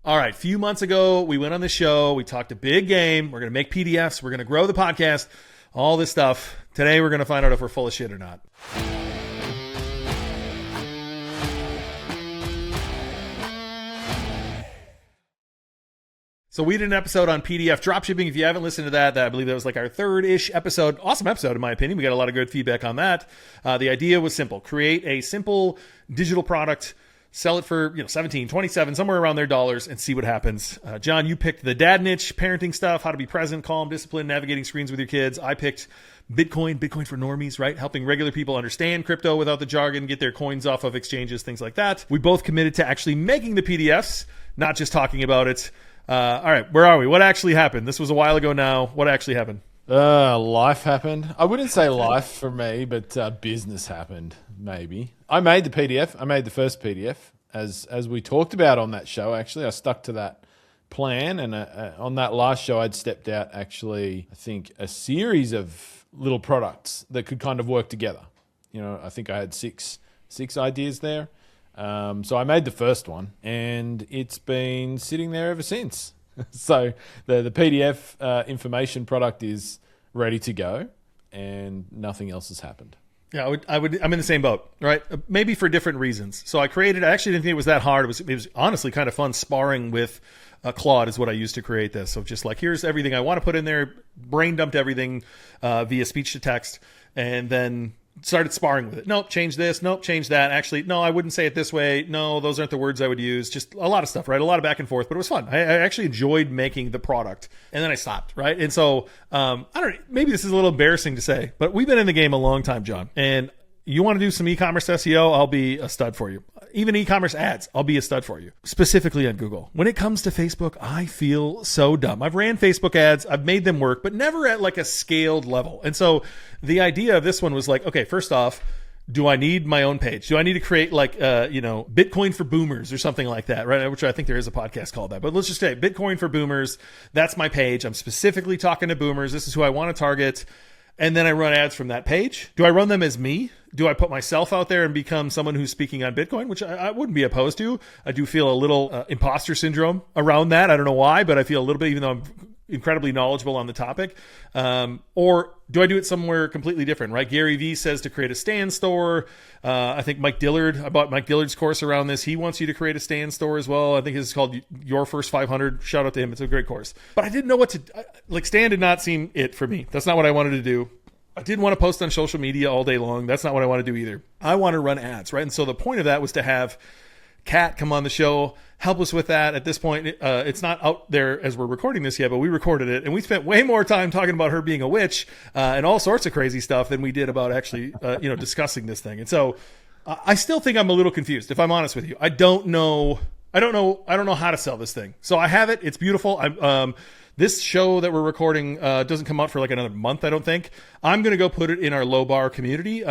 All right, a few months ago, we went on the show. We talked a big game. We're going to make PDFs. We're going to grow the podcast, all this stuff. Today, we're going to find out if we're full of shit or not. So we did an episode on PDF dropshipping. If you haven't listened to that, I believe that was like our third-ish episode. Awesome episode, in my opinion. We got a lot of good feedback on that. The idea was simple. Create a simple digital product, sell it for 17, 27, somewhere around their dollars, and see what happens. John, you picked the dad niche, parenting stuff, how to be present, calm, disciplined, navigating screens with your kids. I picked Bitcoin for normies, right? Helping regular people understand crypto without the jargon, get their coins off of exchanges, things like that. We both committed to actually making the PDFs, not just talking about it. All right, where are we? What actually happened? This was a while ago now. What actually happened? Life happened. I wouldn't say life for me, but business happened, maybe. I made the PDF. I made the first PDF, as we talked about on that show, actually. I stuck to that plan, and on that last show, I'd stepped out, actually, I think, a series of little products that could kind of work together. I think I had six ideas there. So I made the first one, and it's been sitting there ever since. So the PDF information product is ready to go, and nothing else has happened. Yeah, I'm in the same boat, right? Maybe for different reasons. So I actually didn't think it was that hard. It was honestly kind of fun sparring with Claude is what I used to create this. So just like, here's everything I want to put in there, brain dumped everything via speech to text, and then started sparring with it. Nope, change this. Nope, change that. Actually, no, I wouldn't say it this way. No, those aren't the words I would use. Just a lot of stuff, right? A lot of back and forth, but it was fun. I actually enjoyed making the product, and then I stopped, right? And so, I don't know, maybe this is a little embarrassing to say, but we've been in the game a long time, John, and you want to do some e-commerce SEO, I'll be a stud for you. Even e-commerce ads, I'll be a stud for you. Specifically on Google. When it comes to Facebook, I feel so dumb. I've ran Facebook ads, I've made them work, but never at like a scaled level. And so the idea of this one was like, okay, first off, do I need my own page? Do I need to create like, Bitcoin for boomers or something like that, right? Which I think there is a podcast called that. But let's just say Bitcoin for boomers. That's my page. I'm specifically talking to boomers. This is who I want to target. And then I run ads from that page. Do I run them as me? Do I put myself out there and become someone who's speaking on Bitcoin, which I wouldn't be opposed to? I do feel a little imposter syndrome around that. I don't know why, but I feel a little bit, even though I'm incredibly knowledgeable on the topic. Or do I do it somewhere completely different, right? Gary Vee says to create a stand store. I think I bought Mike Dillard's course around this. He wants you to create a stand store as well. I think it's called Your First 500. Shout out to him. It's a great course. But I didn't know stand did not seem it for me. That's not what I wanted to do. I didn't want to post on social media all day long. That's not what I want to do either. I want to run ads, right? And so the point of that was to have Kat come on the show, help us with that. At this point, it's not out there as we're recording this yet, but we recorded it, and we spent way more time talking about her being a witch and all sorts of crazy stuff than we did about actually, discussing this thing. And so I still think I'm a little confused, if I'm honest with you. I don't know how to sell this thing. So I have it. It's beautiful. This show that we're recording doesn't come out for like another month, I don't think. I'm going to go put it in our low bar community,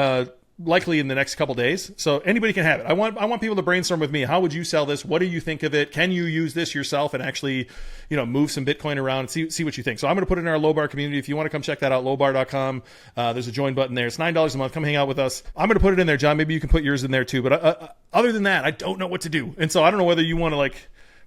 likely in the next couple days. So anybody can have it. I want people to brainstorm with me. How would you sell this? What do you think of it? Can you use this yourself and actually, move some Bitcoin around and see what you think? So I'm going to put it in our low bar community. If you want to come check that out, lowbar.com. There's a join button there. It's $9 a month. Come hang out with us. I'm going to put it in there, John. Maybe you can put yours in there too. But other than that, I don't know what to do. And so I don't know whether you want to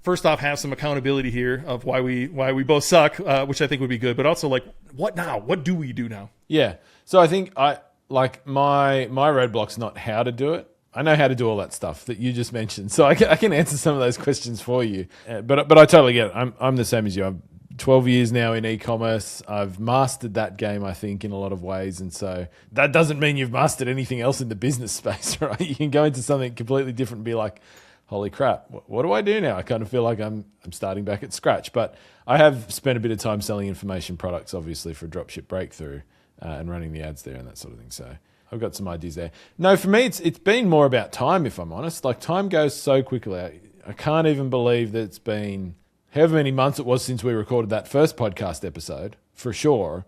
first off, have some accountability here of why we both suck, which I think would be good. But also, what now? What do we do now? Yeah. So I think my roadblock's not how to do it. I know how to do all that stuff that you just mentioned, so I can answer some of those questions for you. But I totally get it. I'm the same as you. I'm 12 years now in e-commerce. I've mastered that game, I think, in a lot of ways. And so that doesn't mean you've mastered anything else in the business space, right? You can go into something completely different and be like, holy crap, what do I do now? I kind of feel like I'm starting back at scratch. But I have spent a bit of time selling information products, obviously, for Dropship Breakthrough and running the ads there and that sort of thing. So I've got some ideas there. No, for me, it's been more about time, if I'm honest. Time goes so quickly. I can't even believe that it's been however many months it was since we recorded that first podcast episode, for sure.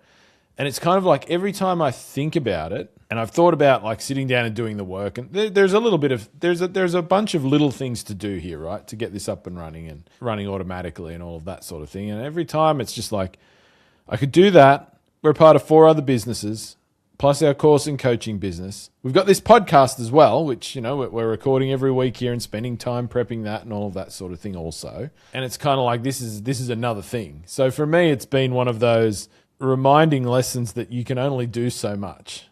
And it's kind of like every time I think about it, and I've thought about sitting down and doing the work, and there's a bunch of little things to do here, right, to get this up and running automatically and all of that sort of thing. And every time it's just like, I could do that. We're part of 4 other businesses. plus our course and coaching business. We've got this podcast as well, which, we're recording every week here and spending time prepping that and all of that sort of thing also. And it's kind of like this is another thing. So for me, it's been one of those reminding lessons that you can only do so much.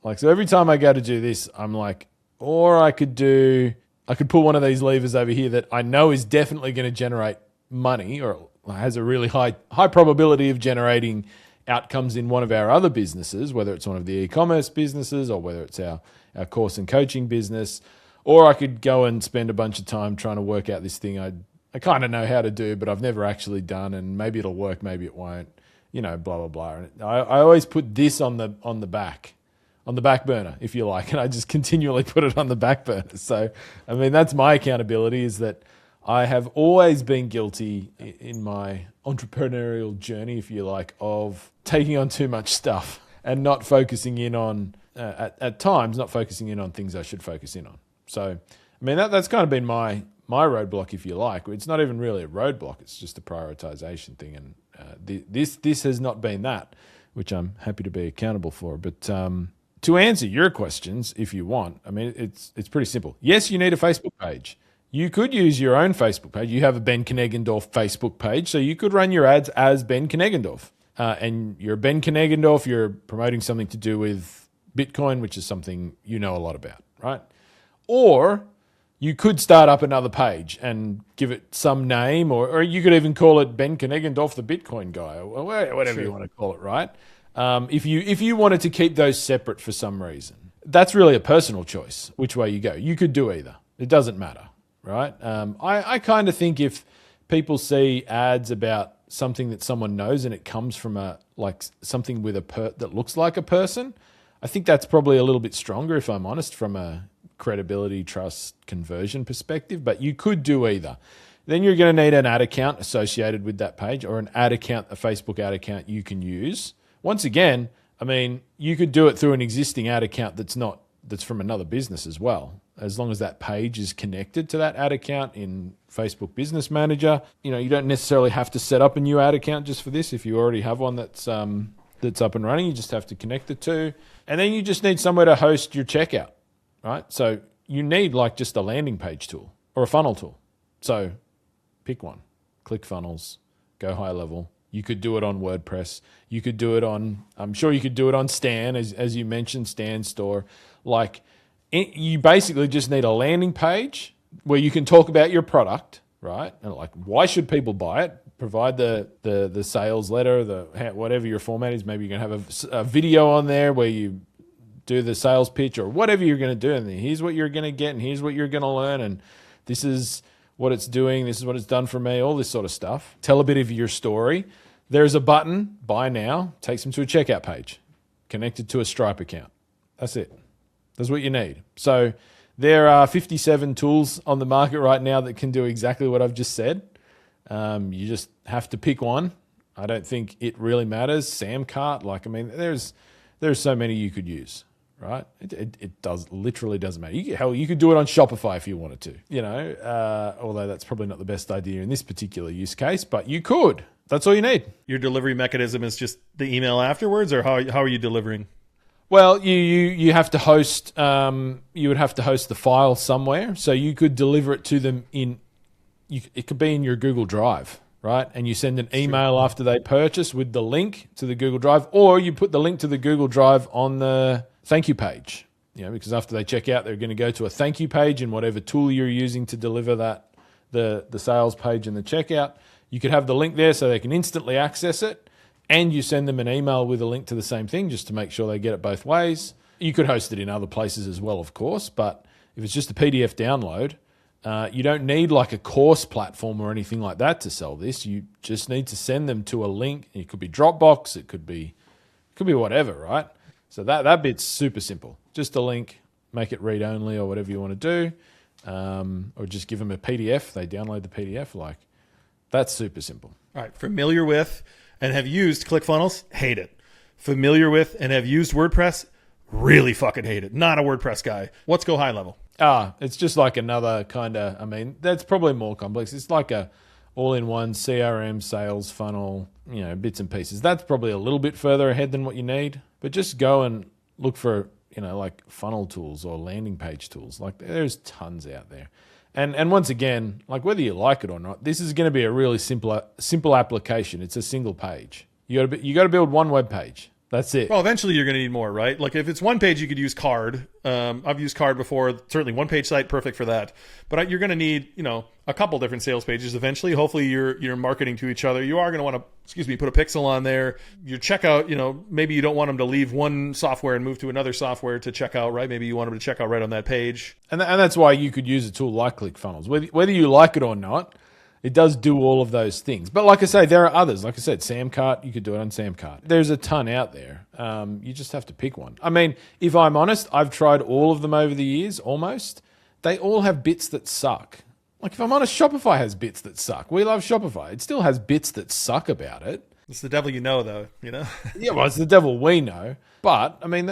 Like, so every time I go to do this, I'm like, or I could pull one of these levers over here that I know is definitely going to generate money or has a really high probability of generating outcomes in one of our other businesses, whether it's one of the e-commerce businesses or whether it's our course and coaching business, or I could go and spend a bunch of time trying to work out this thing I kind of know how to do, but I've never actually done, and maybe it'll work, maybe it won't, blah, blah, blah. And I always put this on the back burner, if you like, and I just continually put it on the back burner. So, I mean, that's my accountability, is that I have always been guilty in my entrepreneurial journey, if you like, of taking on too much stuff and not focusing in on, at times, not focusing in on things I should focus in on. So, I mean, that's kind of been my roadblock, if you like. It's not even really a roadblock. It's just a prioritization thing. And this has not been that, which I'm happy to be accountable for. But to answer your questions, if you want, I mean, it's pretty simple. Yes, you need a Facebook page. You could use your own Facebook page. You have a Ben Kneggendorf Facebook page, so you could run your ads as Ben Kneggendorf. And you're Ben Kneggendorf, you're promoting something to do with Bitcoin, which is something you know a lot about, right? Or you could start up another page and give it some name, or you could even call it Ben Kneggendorf, the Bitcoin guy, or whatever you want to call it, right? If you wanted to keep those separate for some reason, that's really a personal choice, which way you go. You could do either. It doesn't matter, right? I kind of think if people see ads about something that someone knows and it comes from something with that looks like a person, I think that's probably a little bit stronger, if I'm honest, from a credibility, trust, conversion perspective. But you could do either. Then you're going to need an ad account associated with that page, or an ad account, a Facebook ad account you can use. Once again, I mean, you could do it through an existing ad account that's from another business as well, as long as that page is connected to that ad account in Facebook Business Manager. You don't necessarily have to set up a new ad account just for this. If you already have one that's up and running, you just have to connect the two. And then you just need somewhere to host your checkout, right? So you need just a landing page tool or a funnel tool. So pick one. ClickFunnels, go high level. You could do it on WordPress. You could do it on, I'm sure you could do it on Stan, as you mentioned, Stan Store. You basically just need a landing page where you can talk about your product, right? And why should people buy it? Provide the sales letter, whatever your format is. Maybe you're going to have a video on there where you do the sales pitch or whatever you're going to do. And here's what you're going to get and here's what you're going to learn. And this is what it's doing. This is what it's done for me, all this sort of stuff. Tell a bit of your story. There's a button, buy now, takes them to a checkout page, connected to a Stripe account. That's it. That's what you need. So there are 57 tools on the market right now that can do exactly what I've just said. You just have to pick one. I don't think it really matters. Samcart, there's so many you could use, right? It literally doesn't matter. You could do it on Shopify if you wanted to, although that's probably not the best idea in this particular use case, but you could. That's all you need. Your delivery mechanism is just the email afterwards, or how are you delivering? Well, you have to host. You would have to host the file somewhere, so you could deliver it to them it could be in your Google Drive, right? And you send an email after they purchase with the link to the Google Drive, or you put the link to the Google Drive on the thank you page. Because after they check out, they're going to go to a thank you page in whatever tool you're using to deliver that the sales page and the checkout. You could have the link there so they can instantly access it, and you send them an email with a link to the same thing just to make sure they get it both ways. You could host it in other places as well, of course, but if it's just a PDF download, you don't need a course platform or anything like that to sell this. You just need to send them to a link. It could be Dropbox, it could be whatever, right? So that bit's super simple. Just a link, make it read only or whatever you want to do, or just give them a PDF. They download the PDF. That's super simple. All right. Familiar with and have used ClickFunnels? Hate it. Familiar with and have used WordPress? Really fucking hate it. Not a WordPress guy. Let's go high level. It's just another kind of, that's probably more complex. It's like a all-in-one CRM, sales funnel, bits and pieces. That's probably a little bit further ahead than what you need. But just go and look for, like funnel tools or landing page tools. Like there's tons out there. And once again, like whether you like it or not, this is going to be a really simple application. It's a single page. You got to build one web page. That's it. Well, eventually you're going to need more, right? Like if it's one page, you could use Card. I've used Card before. Certainly one page site, perfect for that. But you're going to need, a couple different sales pages eventually. Hopefully you're marketing to each other. You are going to want to, put a pixel on there. Your checkout, maybe you don't want them to leave one software and move to another software to check out, right? Maybe you want them to check out right on that page. And that's why you could use a tool like ClickFunnels. Whether you like it or not, it does do all of those things. But like I say, there are others. Like I said, Samcart, you could do it on Samcart. There's a ton out there. You just have to pick one. I mean, if I'm honest, I've tried all of them over the years, almost. They all have bits that suck. Like if I'm honest, Shopify has bits that suck. We love Shopify. It still has bits that suck about it. It's the devil though, Yeah, well, it's the devil we know. But, I mean,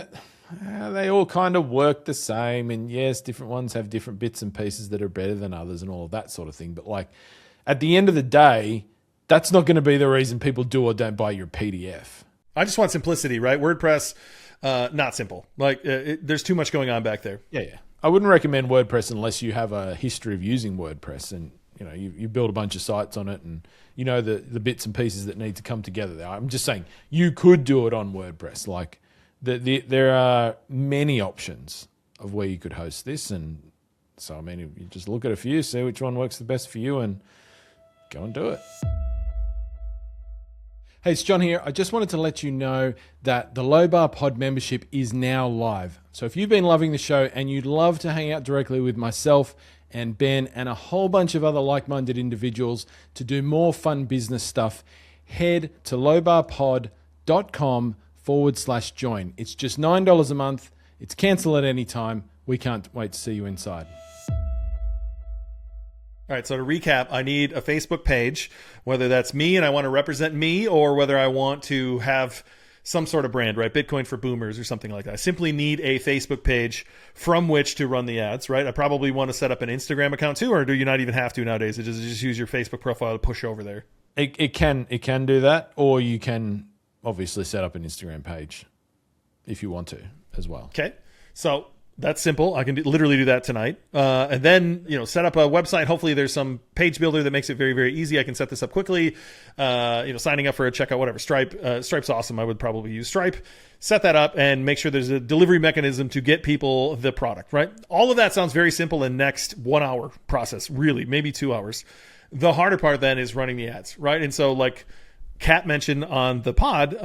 they all kind of work the same. And yes, different ones have different bits and pieces that are better than others and all of that sort of thing. But like, at the end of the day, that's not going to be the reason people do or don't buy your PDF. I just want simplicity, right? WordPress, not simple. Like there's too much going on back there. Yeah. I wouldn't recommend WordPress unless you have a history of using WordPress and you build a bunch of sites on it and the bits and pieces that need to come together there. I'm just saying you could do it on WordPress. Like there are many options of where you could host this, and so I mean you just look at a few, see which one works the best for you, and go and do it. Hey, it's John here. I just wanted to let you know that the Low Bar Pod membership is now live. So if you've been loving the show and you'd love to hang out directly with myself and Ben and a whole bunch of other like-minded individuals to do more fun business stuff, head to lowbarpod.com/join. It's just $9 a month. It's cancel at any time. We can't wait to see you inside. All right, so to recap, I need a Facebook page, whether that's me and I want to represent me or whether I want to have some sort of brand, right? Bitcoin for boomers or something like that. I simply need a Facebook page from which to run the ads, right? I probably want to set up an Instagram account too, or do you not even have to nowadays? It just use your Facebook profile to push over there. It can do that, or you can obviously set up an Instagram page if you want to as well. Okay, so that's simple. I can literally do that tonight. And then, set up a website. Hopefully there's some page builder that makes it very, very easy. I can set this up quickly. Signing up for a checkout, whatever. Stripe. Stripe's awesome. I would probably use Stripe. Set that up and make sure there's a delivery mechanism to get people the product, right? All of that sounds very simple in next 1 hour process, really, maybe 2 hours. The harder part then is running the ads, right? And so like Kat mentioned on the pod,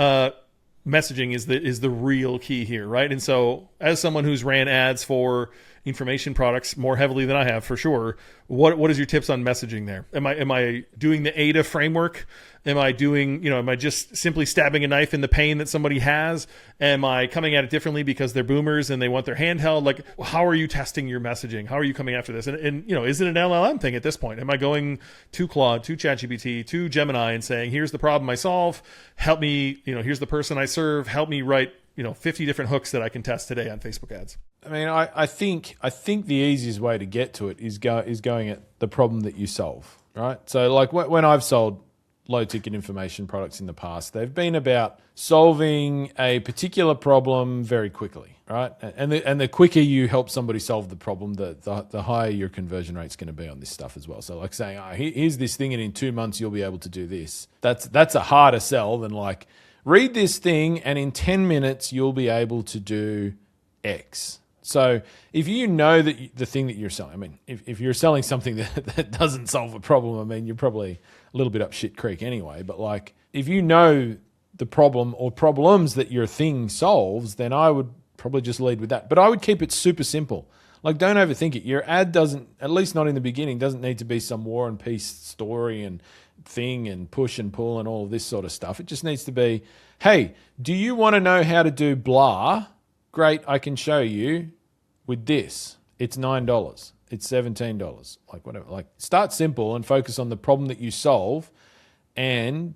messaging is the real key here, right? And so as someone who's ran ads for information products more heavily than I have, for sure, what is your tips on messaging there? Am I doing the ADA framework? Am I doing, am I just simply stabbing a knife in the pain that somebody has? Am I coming at it differently because they're boomers and they want their handheld? Like, how are you testing your messaging? How are you coming after this? And is it an LLM thing at this point? Am I going to Claude, to ChatGPT, to Gemini and saying, here's the problem I solve, help me, here's the person I serve, help me write 50 different hooks that I can test today on Facebook ads? I mean, I think the easiest way to get to it is going at the problem that you solve, right? So like when I've sold low ticket information products in the past, they've been about solving a particular problem very quickly, right? And the quicker you help somebody solve the problem, the higher your conversion rate's going to be on this stuff as well. So like saying, here's this thing and in 2 months you'll be able to do this. That's a harder sell than like, read this thing and in 10 minutes you'll be able to do X. So if you know that the thing that you're selling, I mean, if you're selling something that doesn't solve a problem, I mean, you're probably a little bit up shit creek anyway. But like, if you know the problem or problems that your thing solves, then I would probably just lead with that. But I would keep it super simple. Like, don't overthink it. Your ad doesn't, at least not in the beginning, doesn't need to be some war and peace story and thing and push and pull and all of this sort of stuff. It just needs to be, hey, do you want to know how to do blah? Great, I can show you with this. It's $9. It's $17. Like whatever. Like, start simple and focus on the problem that you solve and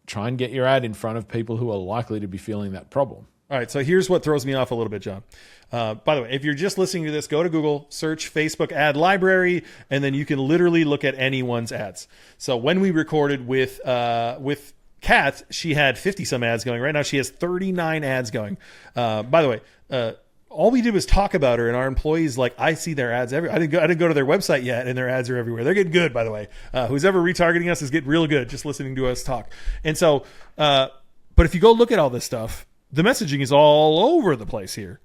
try and get your ad in front of people who are likely to be feeling that problem. All right, so here's what throws me off a little bit, John. By the way, if you're just listening to this, go to Google, search Facebook ad library, and then you can literally look at anyone's ads. So when we recorded with Kat, she had 50 some ads going. Right now she has 39 ads going. By the way, all we did was talk about her, and our employees, like, I see their ads I didn't go to their website yet, and their ads are everywhere. They're getting good, by the way. Who's ever retargeting us is getting real good just listening to us talk. And so, but if you go look at all this stuff, the messaging is all over the place here.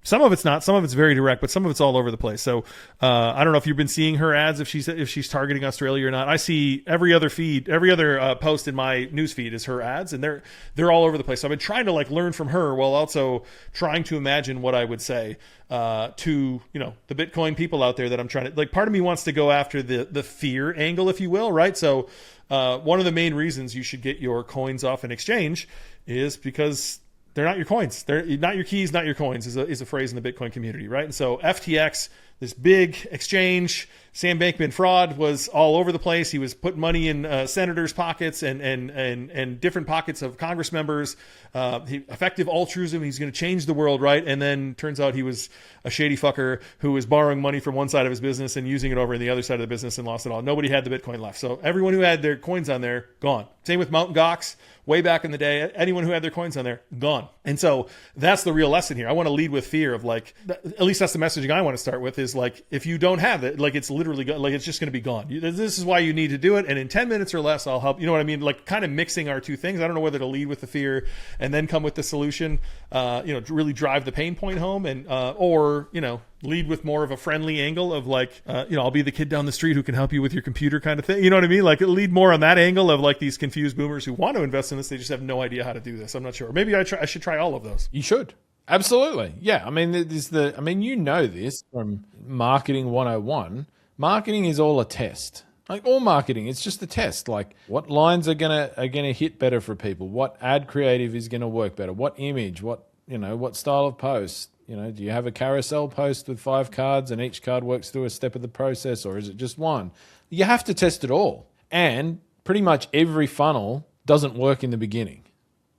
Some of it's not, some of it's very direct, but some of it's all over the place. So, I don't know if you've been seeing her ads, if she's targeting Australia or not. I see every other post in my news feed is her ads, and they're all over the place. So I've been trying to like learn from her while also trying to imagine what I would say, to, the Bitcoin people out there that I'm trying to, like, part of me wants to go after the fear angle, if you will, right? So, one of the main reasons you should get your coins off an exchange is because they're not your coins. They're not your keys, not your coins is a phrase in the Bitcoin community, right? And so FTX, this big exchange, Sam Bankman fraud was all over the place. He was putting money in senators' pockets and different pockets of Congress members. Effective altruism. He's going to change the world, right? And then turns out he was a shady fucker who was borrowing money from one side of his business and using it over in the other side of the business and lost it all. Nobody had the Bitcoin left. So everyone who had their coins on there, gone. Same with Mt. Gox. Way back in the day, anyone who had their coins on there, gone. And so that's the real lesson here. I want to lead with fear of, like, at least that's the messaging I want to start with, is like, if you don't have it, like, it's literally like it's just going to be gone. This is why you need to do it. And in 10 minutes or less, I'll help. You know what I mean? Like, kind of mixing our two things. I don't know whether to lead with the fear and then come with the solution, to really drive the pain point home, and, or, lead with more of a friendly angle of like, I'll be the kid down the street who can help you with your computer kind of thing. You know what I mean? Like, lead more on that angle of like these confused boomers who want to invest in this. They just have no idea how to do this. I'm not sure. Maybe I should try all of those. You should. Absolutely. Yeah. I mean, this from Marketing 101. Marketing is all a test. Like all marketing, it's just a test. Like, what lines are gonna hit better for people? What ad creative is gonna work better? What image? What style of post? Do you have a carousel post with 5 cards and each card works through a step of the process, or is it just one? You have to test it all. And pretty much every funnel doesn't work in the beginning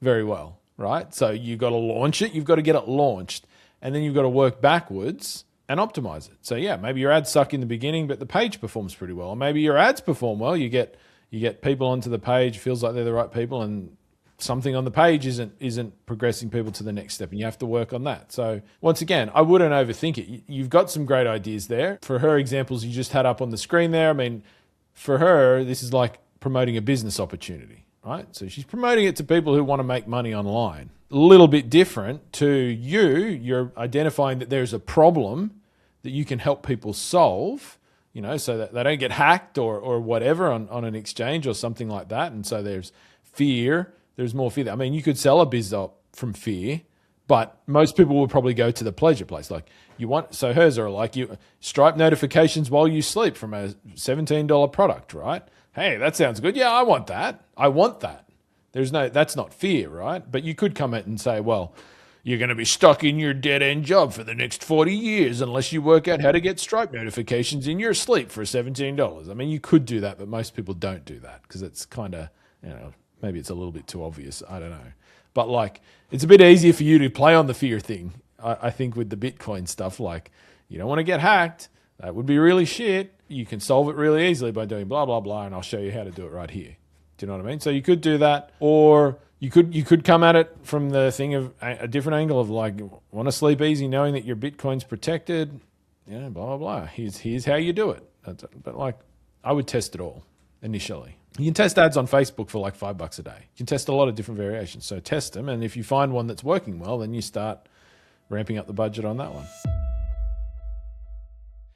very well, right? So you've got to launch it, you've got to get it launched, and then you've got to work backwards and optimize it. So yeah, maybe your ads suck in the beginning, but the page performs pretty well. Or maybe your ads perform well, you get people onto the page, feels like they're the right people, and something on the page isn't progressing people to the next step, and you have to work on that. So once again, I wouldn't overthink it. You've got some great ideas there. For her examples you just had up on the screen there, I mean, for her, this is like promoting a business opportunity, right? So she's promoting it to people who want to make money online. A little bit different to you. You're identifying that there's a problem that you can help people solve, so that they don't get hacked or whatever on an exchange or something like that. And so there's fear. There's more fear. I mean, you could sell a biz op from fear, but most people will probably go to the pleasure place. Like so hers are like Stripe notifications while you sleep from a $17 product, right? Hey, that sounds good. Yeah, I want that. That's not fear, right? But you could come in and say, well, you're going to be stuck in your dead-end job for the next 40 years unless you work out how to get Stripe notifications in your sleep for $17. I mean, you could do that, but most people don't do that because it's kind of, maybe it's a little bit too obvious. I don't know. But like, it's a bit easier for you to play on the fear thing. I think with the Bitcoin stuff, like, you don't want to get hacked. That would be really shit. You can solve it really easily by doing blah, blah, blah, and I'll show you how to do it right here. Do you know what I mean? So you could do that, or you could come at it from the thing of a different angle of like, want to sleep easy knowing that your Bitcoin's protected, blah, blah, blah. Here's how you do it. But like, I would test it all initially. You can test ads on Facebook for like $5 a day. You can test a lot of different variations. So test them, and if you find one that's working well, then you start ramping up the budget on that one.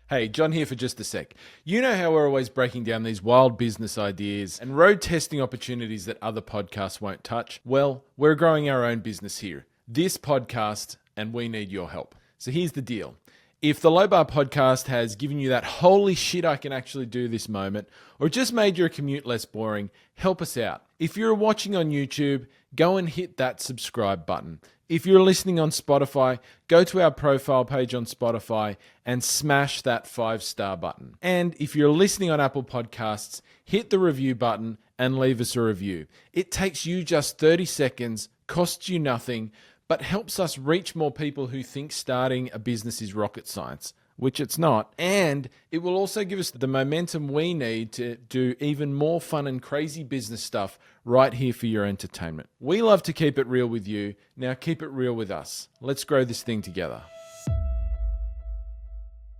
Hey, John here for just a sec. You know how we're always breaking down these wild business ideas and road testing opportunities that other podcasts won't touch? Well, we're growing our own business here, this podcast, and we need your help. So here's the deal. If the Low Bar podcast has given you that holy shit I can actually do this moment, or just made your commute less boring, help us out. If you're watching on YouTube, go and hit that subscribe button. If you're listening on Spotify, go to our profile page on Spotify and smash that 5-star button. And if you're listening on Apple Podcasts, hit the review button and leave us a review. It takes you just 30 seconds, costs you nothing, but helps us reach more people who think starting a business is rocket science. which it's not. And it will also give us the momentum we need to do even more fun and crazy business stuff right here for your entertainment. We love to keep it real with you. Now keep it real with us. Let's grow this thing together.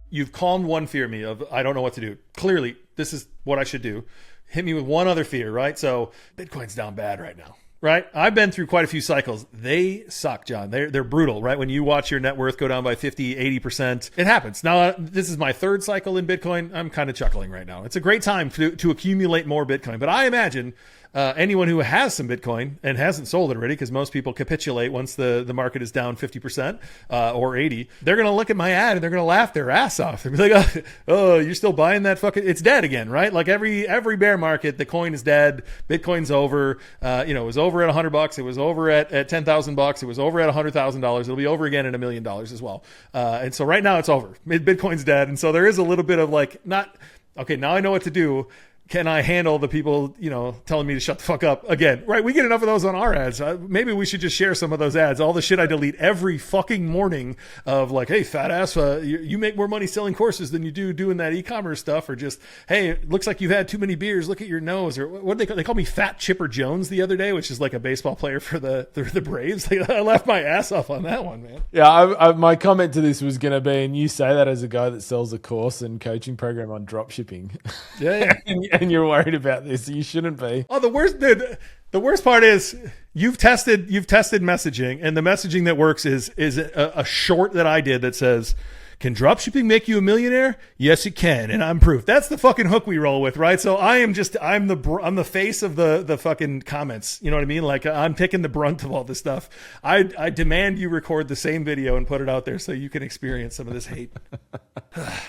You've calmed one fear me of, I don't know what to do. Clearly, this is what I should do. Hit me with one other fear, right? So Bitcoin's down bad right now. Right? I've been through quite a few cycles. They suck, John. They're brutal, right? When you watch your net worth go down by 50, 80%, it happens. Now, this is my third cycle in Bitcoin. I'm kind of chuckling right now. It's a great time to accumulate more Bitcoin. But I imagine anyone who has some Bitcoin and hasn't sold it already, because most people capitulate once the market is down 50% or 80, they're going to look at my ad and they're going to laugh their ass off. They'll be like, oh, you're still buying that fucking, it's dead again, right? Like every bear market, the coin is dead. Bitcoin's over. It was over at $100. It was over at $10,000. It was over at $100,000. It'll be over again at $1 million as well. And so right now it's over. Bitcoin's dead. And so there is a little bit of like, okay, now I know what to do. Can I handle the people, telling me to shut the fuck up again? Right. We get enough of those on our ads. Maybe we should just share some of those ads. All the shit I delete every fucking morning of like, hey, fat ass, you make more money selling courses than you do doing that e-commerce stuff. Or just, hey, it looks like you've had too many beers. Look at your nose. Or what they call me Fat Chipper Jones the other day, which is like a baseball player for the Braves. I laughed my ass off on that one, man. Yeah. my comment to this was going to be, and you say that as a guy that sells a course and coaching program on drop shipping. Yeah. And you're worried about this. You shouldn't be. Oh, the worst part is you've tested messaging, and the messaging that works is a short that I did that says, can dropshipping make you a millionaire? Yes, it can, and I'm proof. That's the fucking hook we roll with, right? So I'm the face of the fucking comments. You know what I mean? Like I'm taking the brunt of all this stuff. I demand you record the same video and put it out there so you can experience some of this hate.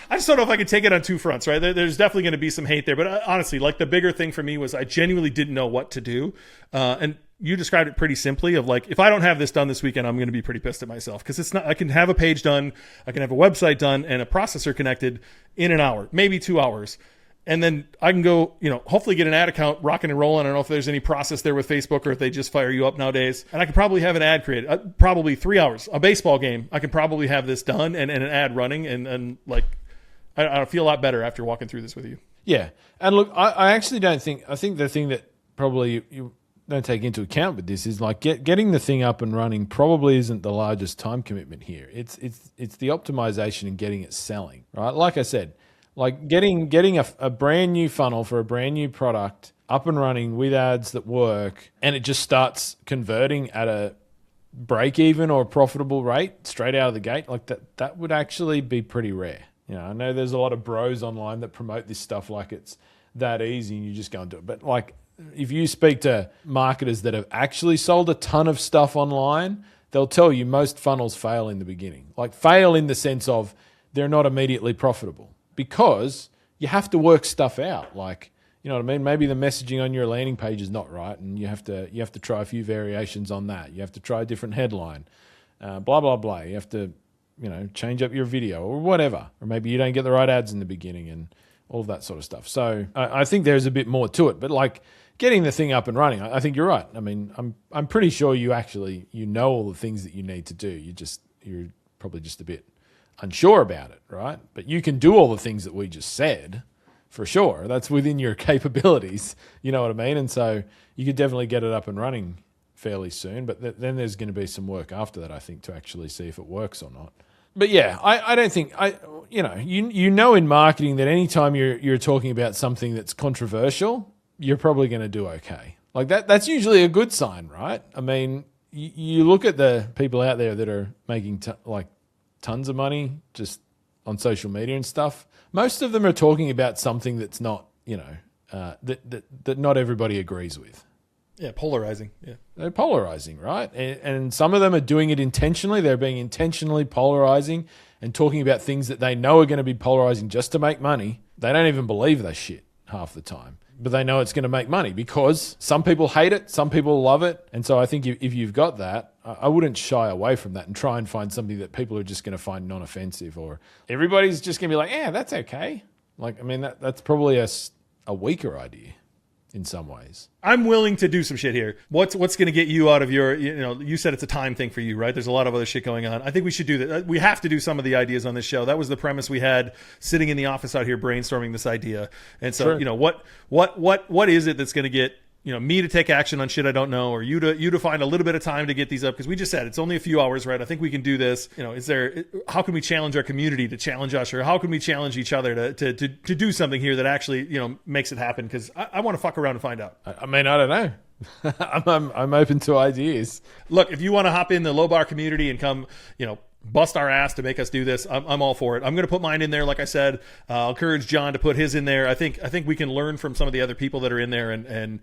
I just don't know if I could take it on two fronts, right? There's definitely going to be some hate there, but honestly, like the bigger thing for me was I genuinely didn't know what to do, and you described it pretty simply of like, if I don't have this done this weekend, I'm going to be pretty pissed at myself because it's not, I can have a page done, I can have a website done and a processor connected in an hour, maybe 2 hours. And then I can go, hopefully get an ad account rocking and rolling. I don't know if there's any process there with Facebook or if they just fire you up nowadays. And I can probably have an ad created, probably 3 hours, a baseball game. I can probably have this done and an ad running. And like, I feel a lot better after walking through this with you. Yeah. And look, I actually don't think, I think the thing that probably you don't take into account with this is like getting the thing up and running probably isn't the largest time commitment here. It's the optimization and getting it selling, right? Like I said, like getting a brand new funnel for a brand new product up and running with ads that work, and it just starts converting at a break even or profitable rate straight out of the gate, like that would actually be pretty rare. I know there's a lot of bros online that promote this stuff like it's that easy and you just go and do it. But like, if you speak to marketers that have actually sold a ton of stuff online, they'll tell you most funnels fail in the beginning. Like fail in the sense of they're not immediately profitable because you have to work stuff out. Like, you know what I mean? Maybe the messaging on your landing page is not right and you have to try a few variations on that. You have to try a different headline, blah, blah, blah. You have to, change up your video or whatever. Or maybe you don't get the right ads in the beginning and all of that sort of stuff. So I think there's a bit more to it, but like getting the thing up and running, I think you're right. I mean, I'm pretty sure you know all the things that you need to do. You're probably just a bit unsure about it, right? But you can do all the things that we just said for sure. That's within your capabilities. You know what I mean? And so you could definitely get it up and running fairly soon, but then there's going to be some work after that, I think, to actually see if it works or not. But yeah, I don't think in marketing that anytime you're talking about something that's controversial, you're probably going to do okay. Like that's usually a good sign, right? I mean, you look at the people out there that are making tons of money just on social media and stuff. Most of them are talking about something that's not, that not everybody agrees with. Yeah, polarizing. Yeah, they're polarizing, right? And some of them are doing it intentionally. They're being intentionally polarizing and talking about things that they know are going to be polarizing just to make money. They don't even believe that shit half the time, but they know it's going to make money because some people hate it, some people love it. And so I think if you've got that, I wouldn't shy away from that and try and find something that people are just going to find non-offensive, or everybody's just going to be like, yeah, that's okay. Like, I mean, that's probably a weaker idea. in some ways. I'm willing to do some shit here. What's going to get you out of your, you said it's a time thing for you, right? There's a lot of other shit going on. I think we should do that. We have to do some of the ideas on this show. That was the premise we had sitting in the office out here brainstorming this idea. And so, Sure. what is it that's going to get, me to take action on shit I don't know, or you to find a little bit of time to get these up? Because we just said it's only a few hours, right? I think we can do this. How can we challenge our community to challenge us, or how can we challenge each other to do something here that actually, makes it happen? Because I want to fuck around and find out. I mean, I don't know. I'm open to ideas. Look, if you want to hop in the low bar community and come, bust our ass to make us do this, I'm all for it. I'm going to put mine in there. Like I said, I'll encourage John to put his in there. I think we can learn from some of the other people that are in there. And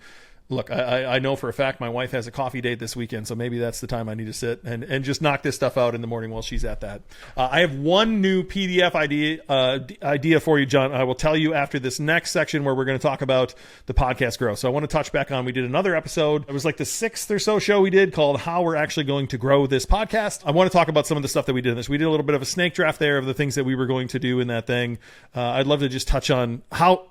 look, I know for a fact my wife has a coffee date this weekend, so maybe that's the time I need to sit and just knock this stuff out in the morning while she's at that. I have one new PDF idea for you, John. I will tell you after this next section where we're going to talk about the podcast growth. So I want to touch back on, we did another episode. It was like the 6th or so show we did called How We're Actually Going to Grow This Podcast. I want to talk about some of the stuff that we did in this. We did a little bit of a snake draft there of the things that we were going to do in that thing. I'd love to just touch on how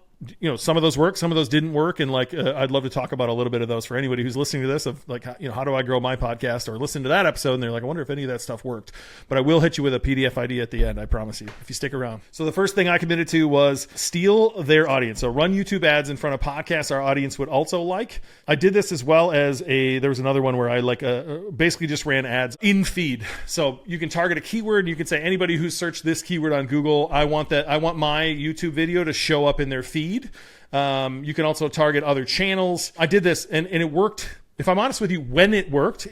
some of those work, some of those didn't work. And I'd love to talk about a little bit of those for anybody who's listening to this, of like, how do I grow my podcast, or listen to that episode and they're like, I wonder if any of that stuff worked. But I will hit you with a PDF idea at the end, I promise you, if you stick around. So the first thing I committed to was steal their audience. So run YouTube ads in front of podcasts our audience would also like. I did this as well as there was another one where I basically just ran ads in feed. So you can target a keyword and you can say, anybody who's searched this keyword on Google, I want my YouTube video to show up in their feed. You can also target other channels. I did this and it worked. If I'm honest with you, when it worked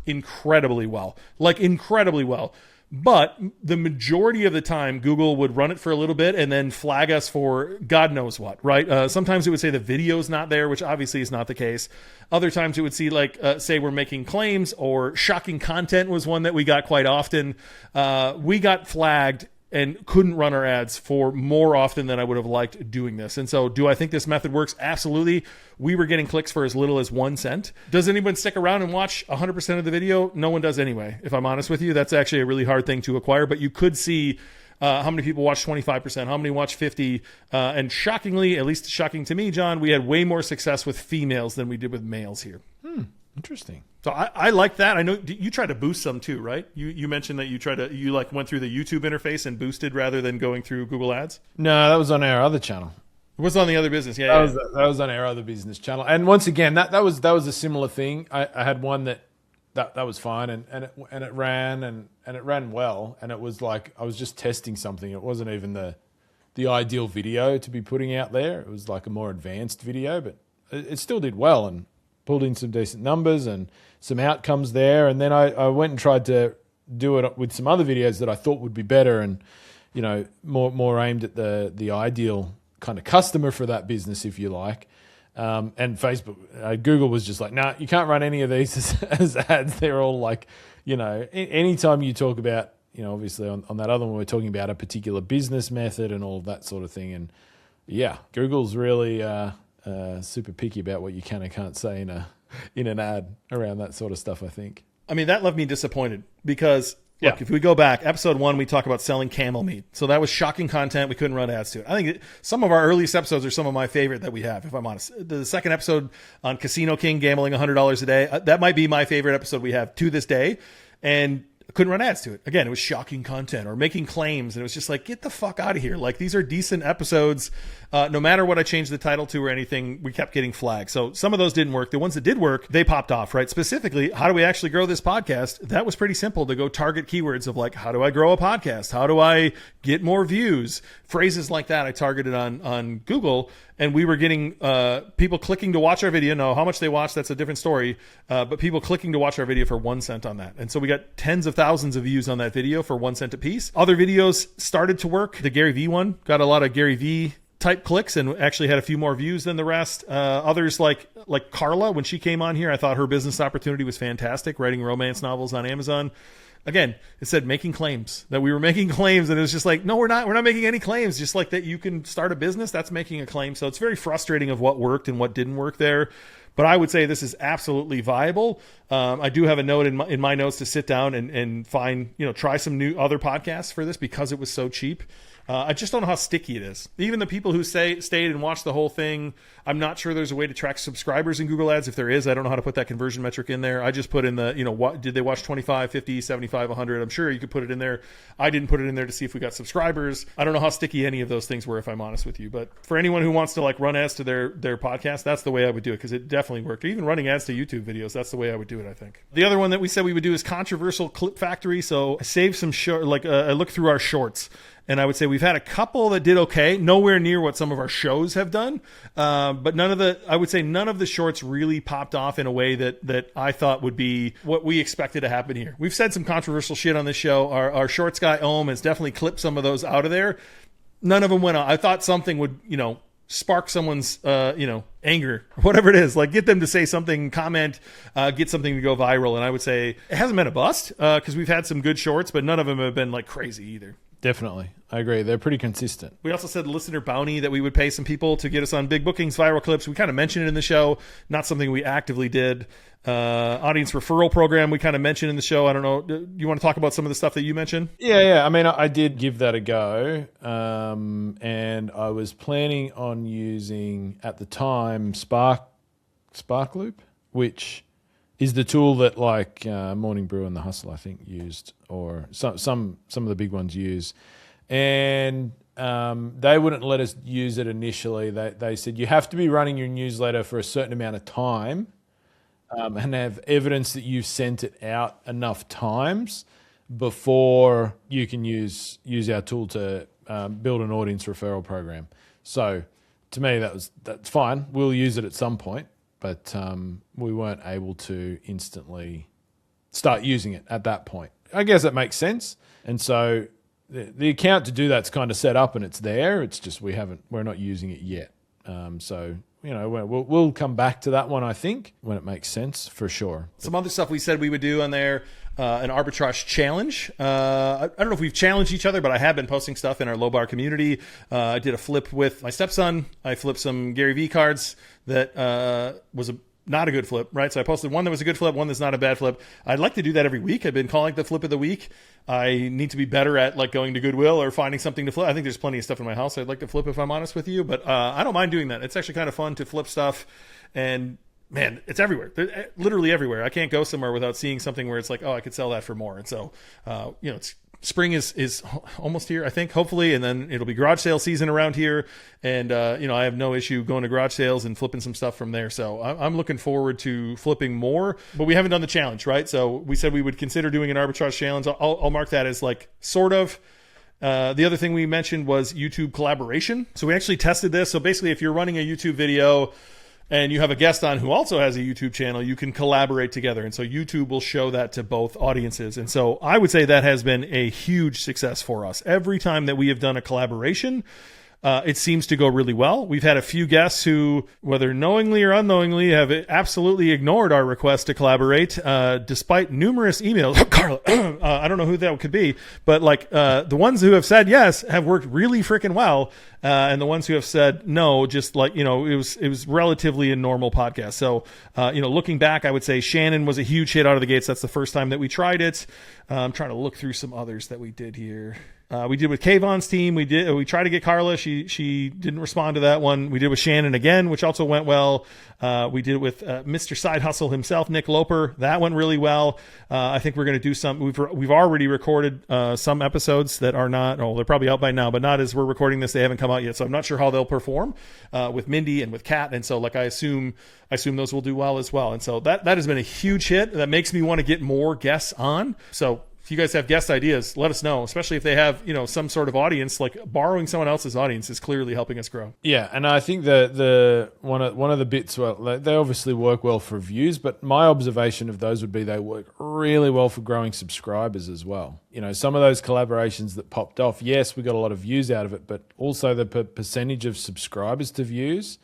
incredibly well, incredibly well. But the majority of the time, Google would run it for a little bit and then flag us for God knows what, right? Sometimes it would say the video's not there, which obviously is not the case. Other times it would see say we're making claims, or shocking content was one that we got quite often. We got flagged and couldn't run our ads for more often than I would have liked doing this. And so do I think this method works? Absolutely. We were getting clicks for as little as 1 cent. Does anyone stick around and watch 100% of the video? No one does anyway. If I'm honest with you, that's actually a really hard thing to acquire, but you could see how many people watch 25%, how many watch 50%. And shockingly, at least shocking to me, John, we had way more success with females than we did with males here. Interesting. So I like that. I know you tried to boost some too, right? You mentioned that you went through the YouTube interface and boosted rather than going through Google Ads. No, that was on our other channel. It was on the other business. Yeah, that was on our other business channel. And once again, that was a similar thing. I had one that was fine and it ran well, and it was like I was just testing something. It wasn't even the ideal video to be putting out there. It was like a more advanced video, but it still did well and pulled in some decent numbers and some outcomes there. And then I went and tried to do it with some other videos that I thought would be better and, more aimed at the ideal kind of customer for that business, if you like. And Facebook, Google was just like, nah, you can't run any of these as ads. They're all like, anytime you talk about, obviously on that other one, we're talking about a particular business method and all of that sort of thing. And yeah, Google's really super picky about what you can and can't say in an ad around that sort of stuff, I think. I mean, that left me disappointed because, look, if we go back, episode 1, we talk about selling camel meat. So that was shocking content. We couldn't run ads to it. I think some of our earliest episodes are some of my favorite that we have, if I'm honest. The second episode on Casino King, gambling $100 a day, that might be my favorite episode we have to this day. And couldn't run ads to it. Again, it was shocking content or making claims. And it was just like, get the fuck out of here. Like, these are decent episodes. No matter what I changed the title to or anything, we kept getting flagged. So some of those didn't work. The ones that did work, they popped off, right? Specifically, how do we actually grow this podcast? That was pretty simple, to go target keywords of like, how do I grow a podcast? How do I get more views? Phrases like that I targeted on Google. And we were getting people clicking to watch our video. No, how much they watch, that's a different story. But people clicking to watch our video for 1 cent on that. And so we got tens of thousands of views on that video for 1 cent a piece. Other videos started to work. The Gary Vee one got a lot of Gary Vee type clicks and actually had a few more views than the rest. Others like Carla, when she came on here, I thought her business opportunity was fantastic, writing romance novels on Amazon. Again, it said making claims, that we were making claims, and it was just like, no, we're not making any claims. Just like that you can start a business, that's making a claim. So it's very frustrating of what worked and what didn't work there. But I would say this is absolutely viable. I do have a note in my notes to sit down and find, try some new other podcasts for this because it was so cheap. I just don't know how sticky it is. Even the people who stayed and watched the whole thing, I'm not sure there's a way to track subscribers in Google Ads. If there is, I don't know how to put that conversion metric in there. I just put in the, what did they watch 25, 50, 75, 100? I'm sure you could put it in there. I didn't put it in there to see if we got subscribers. I don't know how sticky any of those things were, if I'm honest with you. But for anyone who wants to like run ads to their podcast, that's the way I would do it, because it definitely worked. Even running ads to YouTube videos, that's the way I would do it, I think. The other one that we said we would do is controversial clip factory. So I saved some I looked through our shorts, and I would say we've had a couple that did okay, nowhere near what some of our shows have done. But none of the shorts really popped off in a way that I thought would be what we expected to happen here. We've said some controversial shit on this show. Our shorts guy, Ohm, has definitely clipped some of those out of there. None of them went on. I thought something would, spark someone's, anger, whatever it is, like get them to say something, comment, get something to go viral. And I would say it hasn't been a bust, because we've had some good shorts, but none of them have been like crazy either. Definitely. I agree. They're pretty consistent. We also said listener bounty, that we would pay some people to get us on big bookings, viral clips. We kind of mentioned it in the show, not something we actively did. Audience referral program, we kind of mentioned in the show. I don't know. Do you want to talk about some of the stuff that you mentioned? Yeah. I mean, I did give that a go. And I was planning on using, at the time, Sparkloop, which is the tool that like Morning Brew and The Hustle, I think, used, or some of the big ones use. And they wouldn't let us use it initially. They said you have to be running your newsletter for a certain amount of time and have evidence that you've sent it out enough times before you can use our tool to build an audience referral program. So to me, that's fine. We'll use it at some point. But we weren't able to instantly start using it at that point. I guess that makes sense. And so the account to do that's kind of set up and it's there. It's just we're not using it yet. So we'll come back to that one, I think, when it makes sense, for sure. Some other stuff we said we would do on there. An arbitrage challenge. I don't know if we've challenged each other, but I have been posting stuff in our low bar community. I did a flip with my stepson. I flipped some Gary Vee cards that was not a good flip, right? So I posted one that was a good flip, one that's not a bad flip. I'd like to do that every week. I've been calling it the flip of the week. I need to be better at like going to Goodwill or finding something to flip. I think there's plenty of stuff in my house I'd like to flip, if I'm honest with you, but I don't mind doing that. It's actually kind of fun to flip stuff, and man, it's everywhere. They're literally everywhere. I can't go somewhere without seeing something where it's like, oh, I could sell that for more. And so, spring is almost here, I think, hopefully, and then it'll be garage sale season around here. And, I have no issue going to garage sales and flipping some stuff from there. So I'm looking forward to flipping more, but we haven't done the challenge, right? So we said we would consider doing an arbitrage challenge. I'll mark that as like sort of. The other thing we mentioned was YouTube collaboration. So we actually tested this. So basically, if you're running a YouTube video and you have a guest on who also has a YouTube channel, you can collaborate together. And so YouTube will show that to both audiences. And so I would say that has been a huge success for us. Every time that we have done a collaboration, it seems to go really well. We've had a few guests who, whether knowingly or unknowingly, have absolutely ignored our request to collaborate, despite numerous emails. Carla, I don't know who that could be, but like the ones who have said yes have worked really freaking well. And the ones who have said no, just like, it was relatively a normal podcast. So, looking back, I would say Shannon was a huge hit out of the gates. That's the first time that we tried it. I'm trying to look through some others that we did here. We did with Kayvon's team. We tried to get Carla. She didn't respond to that one. We did with Shannon again, which also went well. We did it with Mr. Side Hustle himself, Nick Loper. That went really well. I think we're going to do some. We've already recorded some episodes that are not. Oh, they're probably out by now, but not as we're recording this. They haven't come out yet, so I'm not sure how they'll perform with Mindy and with Kat. And so, like, I assume those will do well as well. And so that has been a huge hit. That makes me want to get more guests on. So if you guys have guest ideas, let us know, especially if they have, some sort of audience. Like, borrowing someone else's audience is clearly helping us grow. Yeah, and I think the one of the bits, well, they obviously work well for views, but my observation of those would be they work really well for growing subscribers as well. Some of those collaborations that popped off, yes, we got a lot of views out of it, but also the percentage of subscribers to views,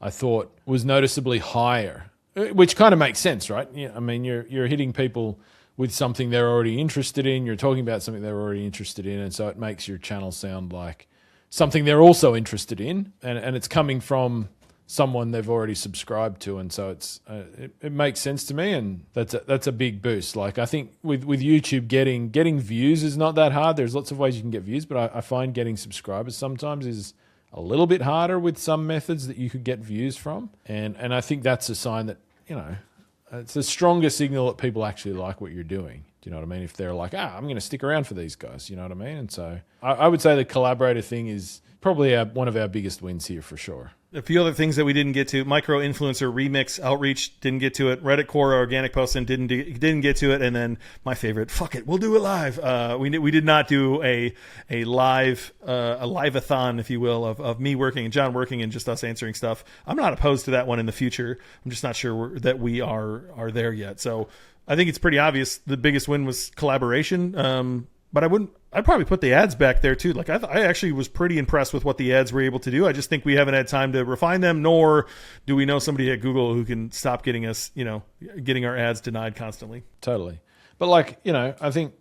I thought, was noticeably higher, which kind of makes sense, right? I mean, you're hitting people with something they're already interested in. You're talking about something they're already interested in, and so it makes your channel sound like something they're also interested in, and it's coming from someone they've already subscribed to, and so it makes sense to me, and that's a big boost. Like I think with YouTube, getting views is not that hard. There's lots of ways you can get views, but I find getting subscribers sometimes is a little bit harder with some methods that you could get views from, and I think that's a sign that it's a stronger signal that people actually like what you're doing. Do you know what I mean? If they're like, I'm going to stick around for these guys, you know what I mean? And so I would say the collaborator thing is probably one of our biggest wins here for sure. A few other things that we didn't get to: micro influencer remix outreach, didn't get to it. Reddit core organic posting didn't get to it. And then my favorite, fuck it, we'll do it live. We did not do a live-a-thon, if you will, of me working and John working and just us answering stuff. I'm not opposed to that one in the future. I'm just not sure that we are there yet. So I think it's pretty obvious the biggest win was collaboration. But I'd probably put the ads back there too. Like I actually was pretty impressed with what the ads were able to do. I just think we haven't had time to refine them, nor do we know somebody at Google who can stop getting us, getting our ads denied constantly. Totally. But I think,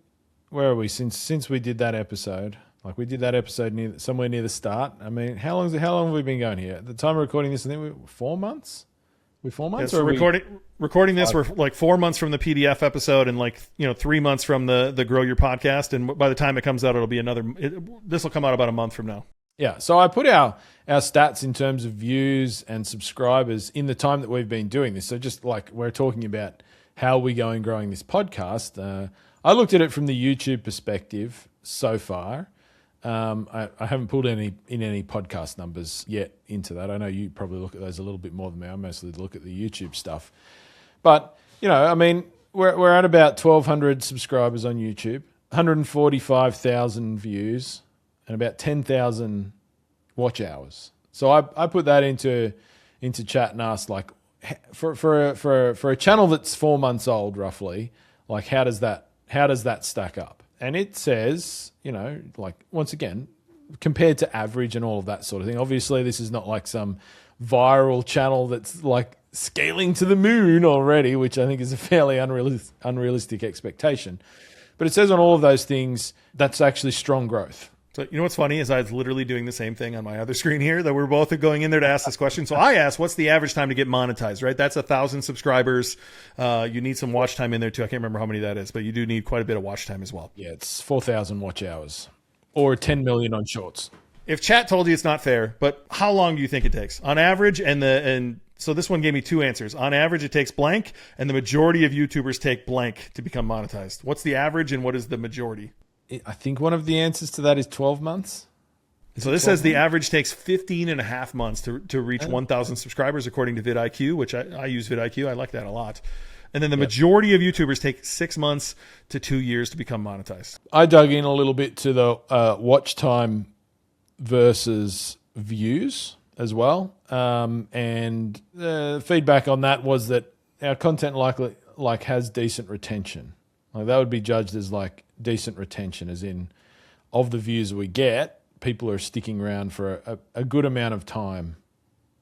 where are we since we did that episode? Like we did that episode somewhere near the start. I mean, how long have we been going here? At the time of recording this, I think we 4 months. We 4 months? Yes, recording this, we're like 4 months from the PDF episode and 3 months from the Grow Your Podcast. And by the time it comes out, it'll be this will come out about a month from now. Yeah. So I put our stats in terms of views and subscribers in the time that we've been doing this. So just like we're talking about how we're going growing this podcast, I looked at it from the YouTube perspective so far. I haven't pulled any podcast numbers yet into that. I know you probably look at those a little bit more than me. I mostly look at the YouTube stuff. But, I mean, we're at about 1,200 subscribers on YouTube, 145,000 views, and about 10,000 watch hours. So I put that into chat and asked, like, for a channel that's 4 months old, roughly, like how does that stack up? And it says, once again, compared to average and all of that sort of thing. Obviously, this is not like some viral channel that's like scaling to the moon already, which I think is a fairly unrealistic expectation. But it says on all of those things, that's actually strong growth. So what's funny is I was literally doing the same thing on my other screen here, that we're both going in there to ask this question. So I asked, what's the average time to get monetized, right? That's 1,000 subscribers. You need some watch time in there too. I can't remember how many that is, but you do need quite a bit of watch time as well. Yeah, it's 4,000 watch hours or 10 million on shorts. If chat told you it's not fair, but how long do you think it takes on average? And so this one gave me two answers. On average, it takes blank, and the majority of YouTubers take blank to become monetized. What's the average and what is the majority? I think one of the answers to that is 12 months. So this says the average takes 15 and a half months to reach 1,000 subscribers, according to vidIQ, which I use vidIQ. I like that a lot. And then the majority of YouTubers take 6 months to 2 years to become monetized. I dug in a little bit to the watch time versus views as well. And the feedback on that was that our content likely has decent retention. Like that would be judged as like decent retention, as in of the views we get, people are sticking around for a good amount of time,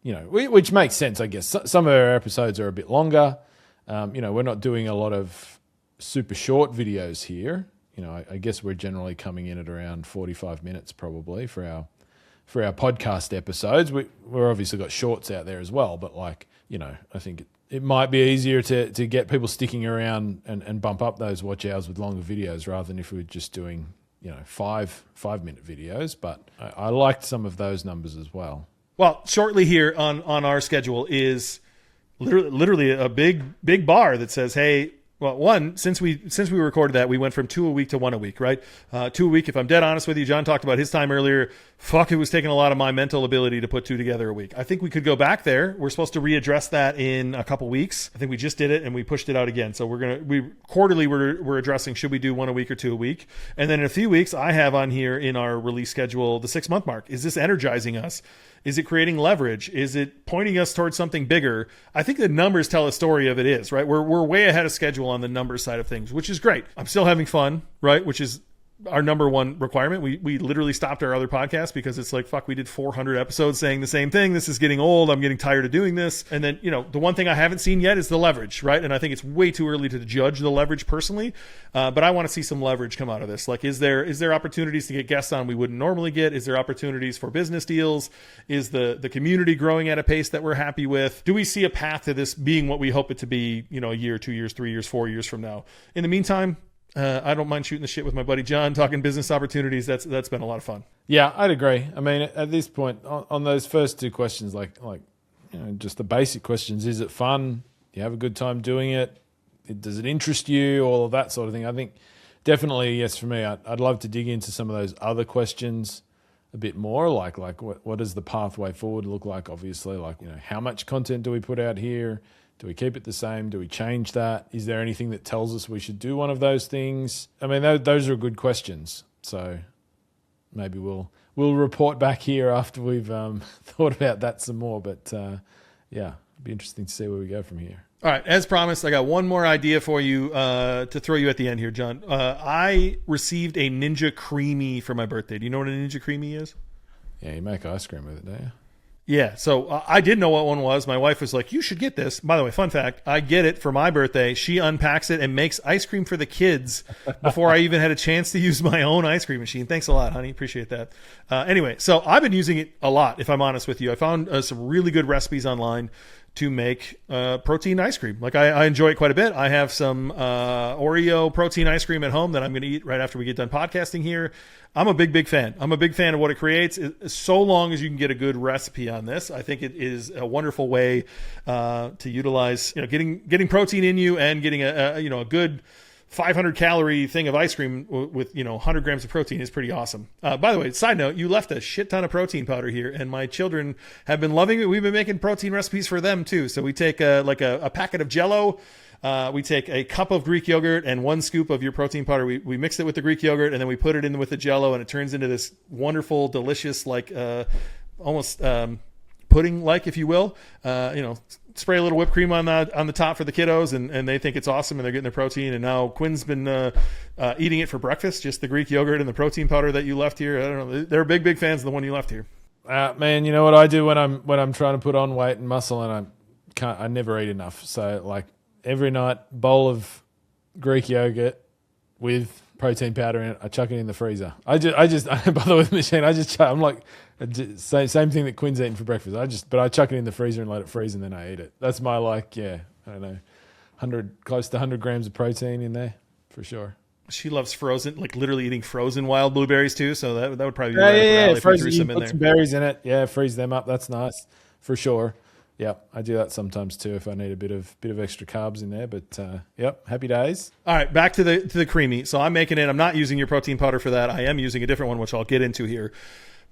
which makes sense, I guess. Some of our episodes are a bit longer. We're not doing a lot of super short videos here. I guess we're generally coming in at around 45 minutes probably for our podcast episodes. We're obviously got shorts out there as well, but I think it might be easier to get people sticking around and bump up those watch hours with longer videos rather than if we were just doing 5-minute videos. But I liked some of those numbers as well. Well, shortly here on our schedule is literally a big bar that says, hey, well, one, since we recorded that, we went from 2 a week to 1 a week, right? 2 a week. If I'm dead honest with you, John talked about his time earlier. Fuck, it was taking a lot of my mental ability to put 2 together a week. I think we could go back there. We're supposed to readdress that in a couple weeks. I think we just did it and we pushed it out again. So quarterly we're addressing, should we do 1 a week or 2 a week? And then in a few weeks, I have on here in our release schedule the 6-month mark. Is this energizing us? Is it creating leverage? Is it pointing us towards something bigger? I think the numbers tell a story of it is, right? We're way ahead of schedule on the numbers side of things, which is great. I'm still having fun, right? Which is our number one requirement. We literally stopped our other podcast because it's like, fuck, we did 400 episodes saying the same thing. This is getting old. I'm getting tired of doing this. And then, the one thing I haven't seen yet is the leverage, right? And I think it's way too early to judge the leverage personally. But I want to see some leverage come out of this. Like, is there opportunities to get guests on we wouldn't normally get? Is there opportunities for business deals? Is the community growing at a pace that we're happy with? Do we see a path to this being what we hope it to be, a year, 2 years, 3 years, 4 years from now? In the meantime, I don't mind shooting the shit with my buddy John, talking business opportunities. That's been a lot of fun. Yeah, I'd agree. I mean, at this point, on those first two questions, just the basic questions: is it fun? Do you have a good time doing it? Does it interest you? All of that sort of thing. I think definitely yes for me. I'd love to dig into some of those other questions a bit more. Like what does the pathway forward look like? Obviously, how much content do we put out here? Do we keep it the same? Do we change that? Is there anything that tells us we should do one of those things? I mean, those are good questions. So maybe we'll report back here after we've thought about that some more. But it'd be interesting to see where we go from here. All right. As promised, I got one more idea for you to throw you at the end here, John. I received a Ninja Creami for my birthday. Do you know what a Ninja Creami is? Yeah, you make ice cream with it, don't you? Yeah, so I didn't know what one was. My wife was like, you should get this. By the way, fun fact, I get it for my birthday. She unpacks it and makes ice cream for the kids before I even had a chance to use my own ice cream machine. Thanks a lot, honey. Appreciate that. Anyway, so I've been using it a lot, if I'm honest with you. I found some really good recipes online to make protein ice cream. Like I enjoy it quite a bit. I have some Oreo protein ice cream at home that I'm going to eat right after we get done podcasting here. I'm a big fan. I'm a big fan of what it creates. So long as you can get a good recipe on this, I think it is a wonderful way to utilize, getting protein in you and getting a good 500 calorie thing of ice cream with 100 grams of protein is pretty awesome. By the way, side note, you left a shit ton of protein powder here, and my children have been loving it. We've been making protein recipes for them too. So we take a packet of Jell-O. We take a cup of Greek yogurt and 1 scoop of your protein powder. We mix it with the Greek yogurt, and then we put it in with the Jell-O, and it turns into this wonderful, delicious, almost pudding-like, if you will. Spray a little whipped cream on the top for the kiddos, and they think it's awesome, and they're getting their protein. And now Quinn's been eating it for breakfast, just the Greek yogurt and the protein powder that you left here. I don't know. They're big fans of the one you left here. Man, you know what I do when I'm trying to put on weight and muscle, and I never eat enough. So every night, bowl of Greek yogurt with protein powder in it. I chuck it in the freezer. I just by the way, the machine. I'm like same thing that Quinn's eating for breakfast. But I chuck it in the freezer and let it freeze, and then I eat it. That's my I don't know, close to 100 grams of protein in there for sure. She loves frozen, literally eating frozen wild blueberries too. So that would probably be right frozen. You put some berries in it. Yeah, freeze them up. That's nice for sure. Yeah, I do that sometimes too if I need a bit of extra carbs in there. But happy days. All right, back to the Creami. So I'm making it. I'm not using your protein powder for that. I am using a different one, which I'll get into here.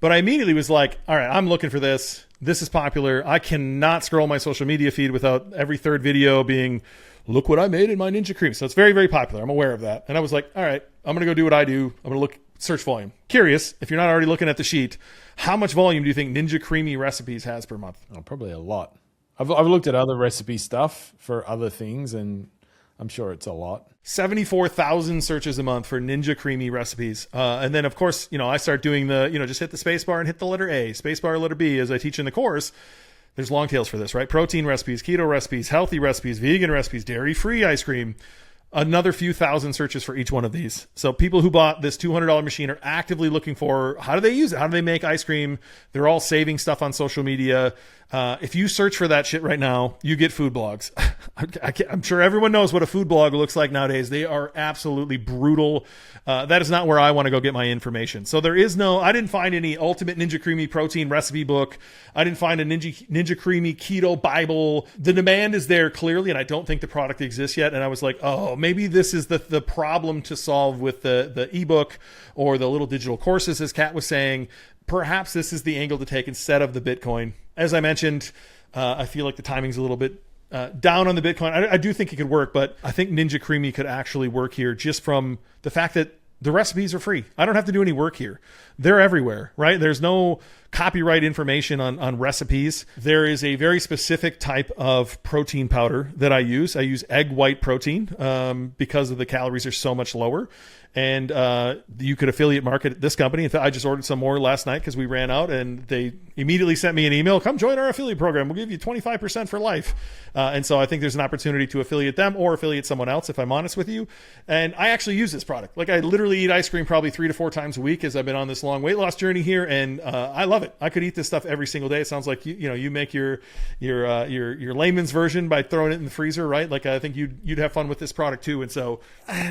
But I immediately was like, all right, I'm looking for this. This is popular. I cannot scroll my social media feed without every third video being, look what I made in my Ninja Creami. So it's very, very popular. I'm aware of that. And I was like, all right, I'm going to go do what I do. I'm going to search volume. Curious, if you're not already looking at the sheet, how much volume do you think Ninja Creami Recipes has per month? Oh, probably a lot. I've looked at other recipe stuff for other things, and I'm sure it's a lot. 74,000 searches a month for Ninja Creami Recipes. And then, of course, I start doing just hit the space bar and hit the letter A, space bar, letter B, as I teach in the course. There's long tails for this, right? Protein recipes, keto recipes, healthy recipes, vegan recipes, dairy-free ice cream. Another few thousand searches for each one of these. So people who bought this $200 machine are actively looking for, how do they use it? How do they make ice cream? They're all saving stuff on social media. If you search for that shit right now, you get food blogs. I'm sure everyone knows what a food blog looks like nowadays. They are absolutely brutal. That is not where I want to go get my information. So I didn't find any Ultimate Ninja Creami protein recipe book. I didn't find a Ninja Creami keto Bible. The demand is there clearly, and I don't think the product exists yet. And I was like, oh, maybe this is the problem to solve with the ebook or the little digital courses, as Kat was saying. Perhaps this is the angle to take instead of the Bitcoin. As I mentioned, I feel like the timing's a little bit down on the Bitcoin. I do think it could work, but I think Ninja Creami could actually work here just from the fact that the recipes are free. I don't have to do any work here. They're everywhere, right? There's no copyright information on recipes. There is a very specific type of protein powder that I use. I use egg white protein because of the calories are so much lower. And you could affiliate market this company. In fact, I just ordered some more last night because we ran out, and they immediately sent me an email. Come join our affiliate program. We'll give you 25% for life. And so I think there's an opportunity to affiliate them or affiliate someone else, if I'm honest with you. And I actually use this product. Like, I literally eat ice cream probably 3 to 4 times a week as I've been on this long weight loss journey here, and I love it. I could eat this stuff every single day. It sounds like you make your layman's version by throwing it in the freezer, right? Like, I think you'd have fun with this product too. And so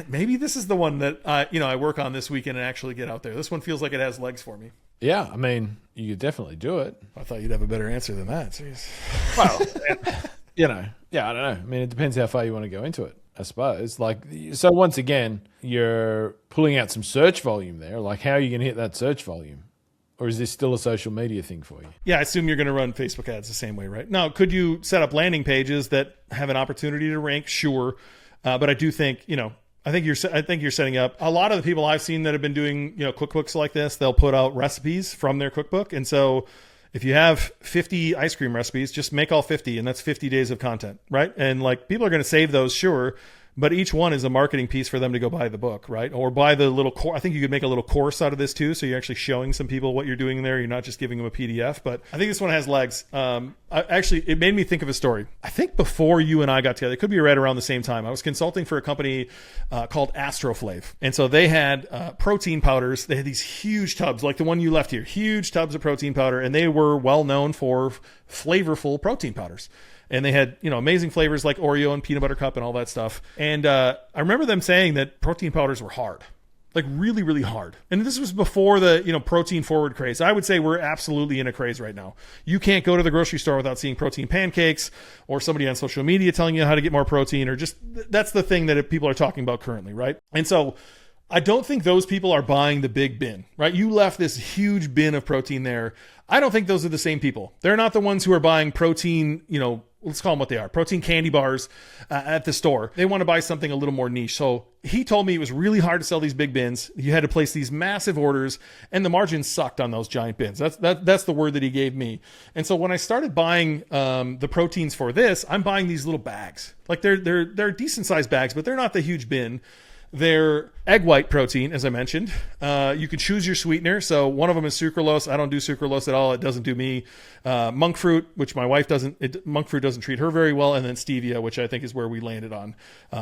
maybe this is the one that I work on this weekend and actually get out there. This one feels like it has legs for me. Yeah, I mean, you could definitely do it. I thought you'd have a better answer than that. Jeez. Well, yeah, I don't know. I mean, it depends how far you want to go into it, I suppose. Like, so once again, you're pulling out some search volume there. Like, how are you going to hit that search volume? Or is this still a social media thing for you? Yeah, I assume you're going to run Facebook ads the same way, right? Now, could you set up landing pages that have an opportunity to rank? Sure. But I do think, I think you're setting up a lot of the people I've seen that have been doing, cookbooks like this. They'll put out recipes from their cookbook. And so if you have 50 ice cream recipes, just make all 50, and that's 50 days of content, right? And like, people are going to save those, sure. But each one is a marketing piece for them to go buy the book, right? Or buy the little course. I think you could make a little course out of this too. So you're actually showing some people what you're doing there. You're not just giving them a PDF. But I think this one has legs. It made me think of a story. I think before you and I got together, it could be right around the same time, I was consulting for a company called Astroflave. And so they had protein powders. They had these huge tubs, like the one you left here, huge tubs of protein powder. And they were well known for flavorful protein powders. And they had, amazing flavors like Oreo and peanut butter cup and all that stuff. And I remember them saying that protein powders were hard, like really, really hard. And this was before the, protein forward craze. I would say we're absolutely in a craze right now. You can't go to the grocery store without seeing protein pancakes or somebody on social media telling you how to get more protein, or just that's the thing that people are talking about currently, right? And so I don't think those people are buying the big bin, right? You left this huge bin of protein there. I don't think those are the same people. They're not the ones who are buying protein, let's call them what they are, protein candy bars at the store. They want to buy something a little more niche. So he told me it was really hard to sell these big bins. You had to place these massive orders, and the margins sucked on those giant bins. That's the word that he gave me. And so when I started buying the proteins for this, I'm buying these little bags. Like they're decent sized bags, but they're not the huge bin. They're egg white protein, as I mentioned. You can choose your sweetener. So one of them is sucralose. I don't do sucralose at all. It doesn't do me. Monk fruit, which my wife doesn't. Monk fruit doesn't treat her very well. And then stevia, which I think is where we landed on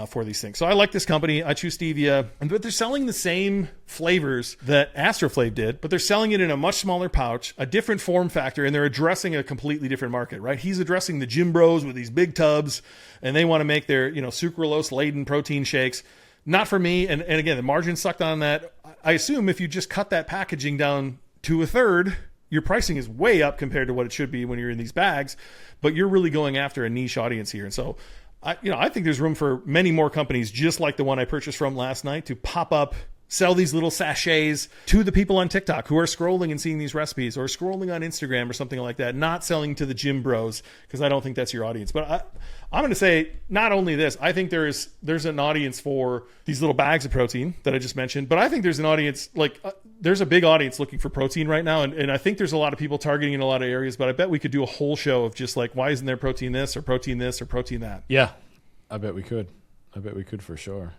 for these things. So I like this company. I choose stevia. But they're selling the same flavors that Astroflave did, but they're selling it in a much smaller pouch, a different form factor, and they're addressing a completely different market, right? He's addressing the gym bros with these big tubs, and they want to make their sucralose-laden protein shakes. Not for me. And again, the margin sucked on that. I assume if you just cut that packaging down to a third, your pricing is way up compared to what it should be when you're in these bags, but you're really going after a niche audience here. And so I think there's room for many more companies just like the one I purchased from last night to pop up, sell these little sachets to the people on TikTok who are scrolling and seeing these recipes, or scrolling on Instagram or something like that, not selling to the gym bros, because I don't think that's your audience. But I'm going to say not only this, I think there's an audience for these little bags of protein that I just mentioned, but I think there's an audience, there's a big audience looking for protein right now. And I think there's a lot of people targeting in a lot of areas, but I bet we could do a whole show of just like, why isn't there protein this or protein that? Yeah, I bet we could. For sure.